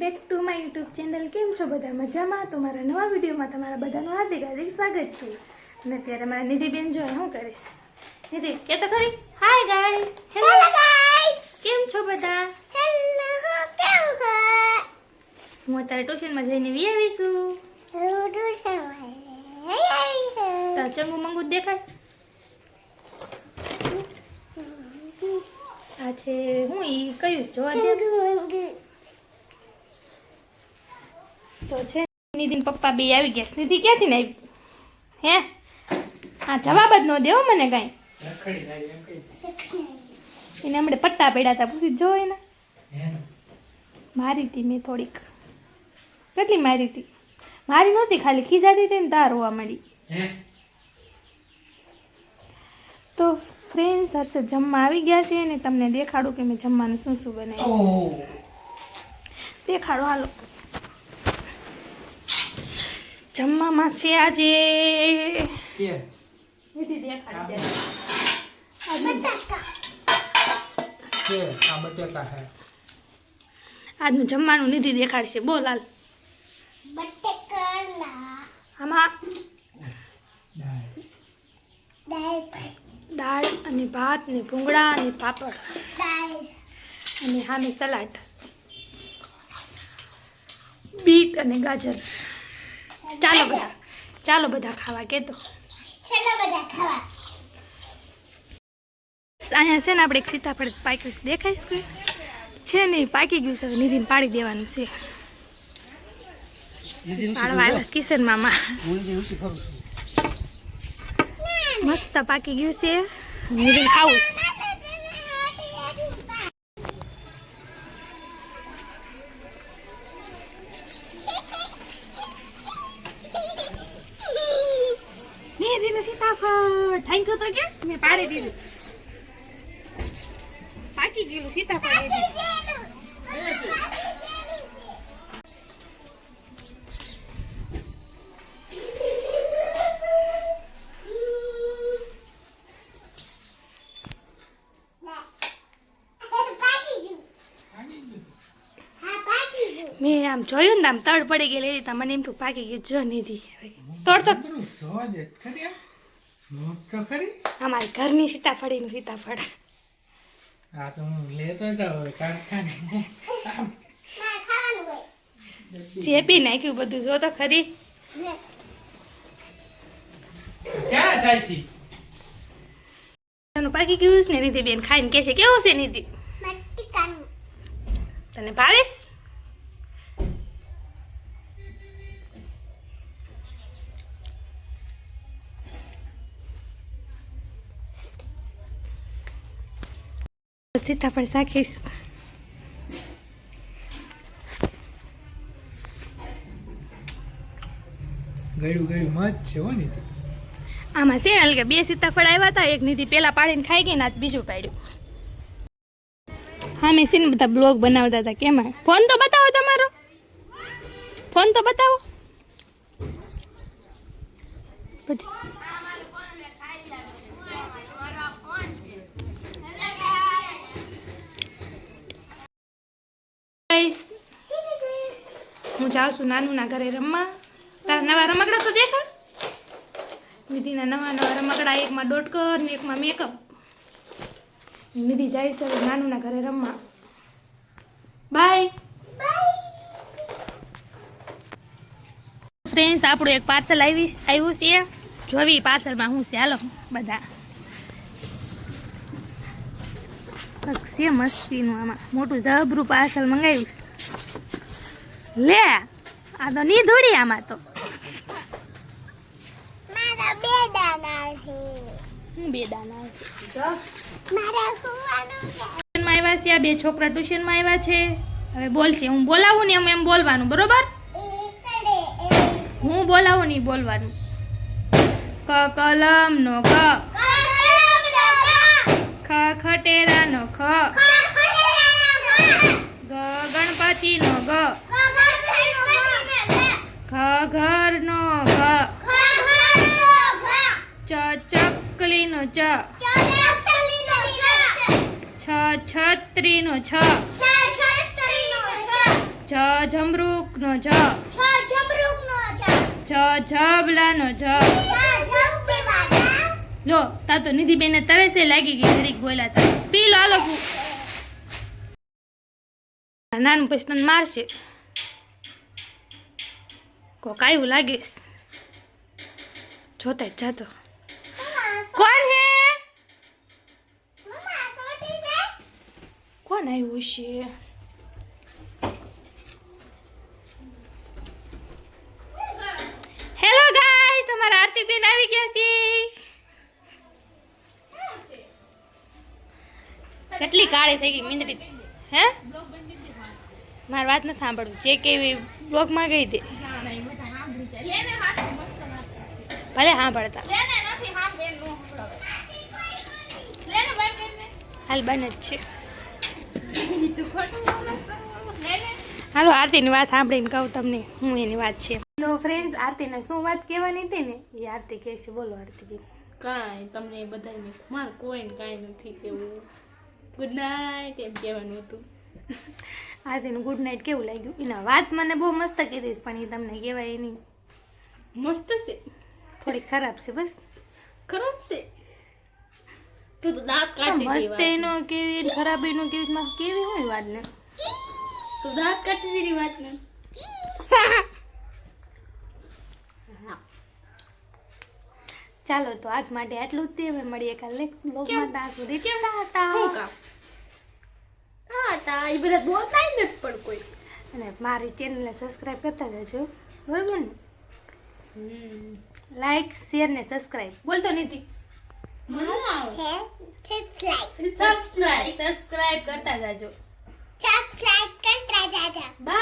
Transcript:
Back to my YouTube channel. કેમ છો બધા? મજામાં? તો મારા નવા વિડીયોમાં તમારા બધાનું હાર્દિક હાર્દિક સ્વાગત છે. અને અત્યારે મારા નિધિબેન જો શું કરીશ. નિધિ કે તો ખરી હાય ગાઈસ. હેલો ગાઈસ, કેમ છો બધા? હેલો, કેમ છો? હું અત્યારે ટ્યુશનમાં જઈને વી આવીશું. તો ચંગુ મંગુ દેખાય. આ છે હું ઈ કયું જોવા દે તો છે. નિધિન પપ્પા બે આવી ગયા. નિધિ ક્યાંથી ને આવી? હે હા, જવાબ જ ન દેવો મને કાંઈ. એને હમણાં પટ્ટા પડ્યા હતા, પૂછી જો એને. મારી હતી મેં થોડીક. કેટલી મારી હતી? મારી નહોતી, ખાલી ખીજાતી હતી ને તાર હોવા મળી. તો ફ્રેન્ડ્સ, હર્ષદ જમવા આવી ગયા છે ને તમને દેખાડું કે મેં જમવાનું શું શું બનાવ્યું. દેખાડો હાલો. જમવામાં છે આજે આજનું જમવાનું નિધિ દેખાડશે. બોલ હાલ. આમાં દાળ અને ભાત ને ભૂંગળા અને પાપડ અને સામે સલાડ, બીટ અને ગાજર. ચાલો બધા ખાવા કેતો. અહીંયા છે ને આપણે એક સીતાફળ પાક્યું છે, દેખાઈશ કે છે નહીં? પાકી ગયું છે, નિધિને પાડી દેવાનું છે. પાડવા આવ્યા કિશન મામા. મસ્ત પાકી ગયું છે, નિધિને ખાવું. નિધિનું સીતાફળ થેન્ક યુ તો કે મેં પાડી દીધું. પાકી ગયેલું સીતાફળ. મેં આમ જોયું ને આમ તડ પડી ગયેલી હતી, મને એમ તો પાકી ગયું. જો નિધિ તોડ તો અમારી ઘરની સીતાફળીનું સીતાફળ. ચેપી નાખ્યું બધું. જો તો ખરી પાકી ગયું ને. નિધિ બેન ખાઈને કે છે કેવું છે નિધિ? તને ભાવીશ? સીતાફળ શાકીશ. આમાં છે ને કે બે સીતાફળ આવ્યા હતા, એક નિધિ પેલા પાડીને ખાઈ ગઈ ને આજ બીજું પાડ્યું. હા, મેં સીને બધા બ્લોગ બનાવતા હતા. કેમાં? ફોન તો બતાવો તમારો, ફોન તો બતાવો. હું જાઉં છું નાનુના ઘરે રમવા. તારા નવા રમકડા તો દેખા. નિધિના નવા રમકડા, એકમાં ડોટકર ને એકમાં મેકઅપ. નિધિ જાય છે નાનુના ઘરે રમવા. By friends. આપણું એક પાર્સલ આવ્યું છે, જોવી પાર્સલમાં શું છે. હાલો બધા. છે મસ્તીનું, આમાં મોટું જબરું પાર્સલ મંગાવ્યું છે. લે આ તો ની ધોડી. આમાં તો બે દાના છે. આવ્યા છે આ બે છોકરા, ટ્યુશનમાં આવ્યા છે. હવે બોલશે, હું બોલાવું ને એમ બોલવાનું, બરોબર? હું બોલાવું નહીં બોલવાનું. ક કલમ નો ક, ખ ખટેરા નો ખ, ગ ગણપતિ નો ગ, ઘ ઘર નો ઘ, ચ ચકલી નો ચ, છ છત્રી નો છ, છ જ જમરૂકનો જ છ જમરૂકનો છ જ જબલાનો જ જબીવાના લો તા તો નિધિબેનને તરસે લાગી ગઈ જરીક બોલ્યા તા પી લો હાલો નાનું પછી તને મારશે કોક આવ્યું લાગીશ જોતા જ જાતો કોણ હે મમ્મા કોટી છે કોણ આવ્યું છે હેલો ગાઈસ તમારા આરતી બેન આવી ગયા છે કેટલી કાળી થઈ ગઈ મીંદડી હે મારી વાત નથી સાંભળવું જે કેવી બ્લોગમાં ગઈ દે ભલે સાંભળતા હાલ બને જ છે હાલો આરતીની વાત સાંભળીને કહું તમને હું એની વાત છે તો ફ્રેન્ડ્સ આરતીને શું વાત કહેવાની હતી ને એ આરતી કહેશે બોલો આરતી બેન કાંઈ તમને બધાને મારે કોઈને કાંઈ નથી કેવું ગુડ નાઇટ એમ કહેવાનું હતું આરતીનું ગુડ નાઇટ કેવું લાગ્યું એના વાત મને બહુ મસ્ત કીધીશ પણ એ તમને કહેવાય એની મસ્ત છે થોડી ખરાબ છે બસ ખરાબ છે તું તો દાંત કાઢી મસ્ત દીધી એનો કેવી ખરાબ એનો કેવી કેવી હોય વાત ને તું દાંત કાઢી દીધી વાત ને ચાલો તો આજ માટે આટલું જ તે હવે મળીએ કાલે બ્લોગમાં ત્યાં સુધી ટાટા. શું કામ હા તા એ બધા બોલતા નથી પણ કોઈ અને મારી ચેનલને સબસ્ક્રાઈબ કરતા જજો બરોબર ને લાઈક શેર ને સબસ્ક્રાઈબ બોલતો નથી મને ના આવડે. Subscribe Subscribe. સબસ્ક્રાઈબ કરતા જજો કરતા જાજા બાય.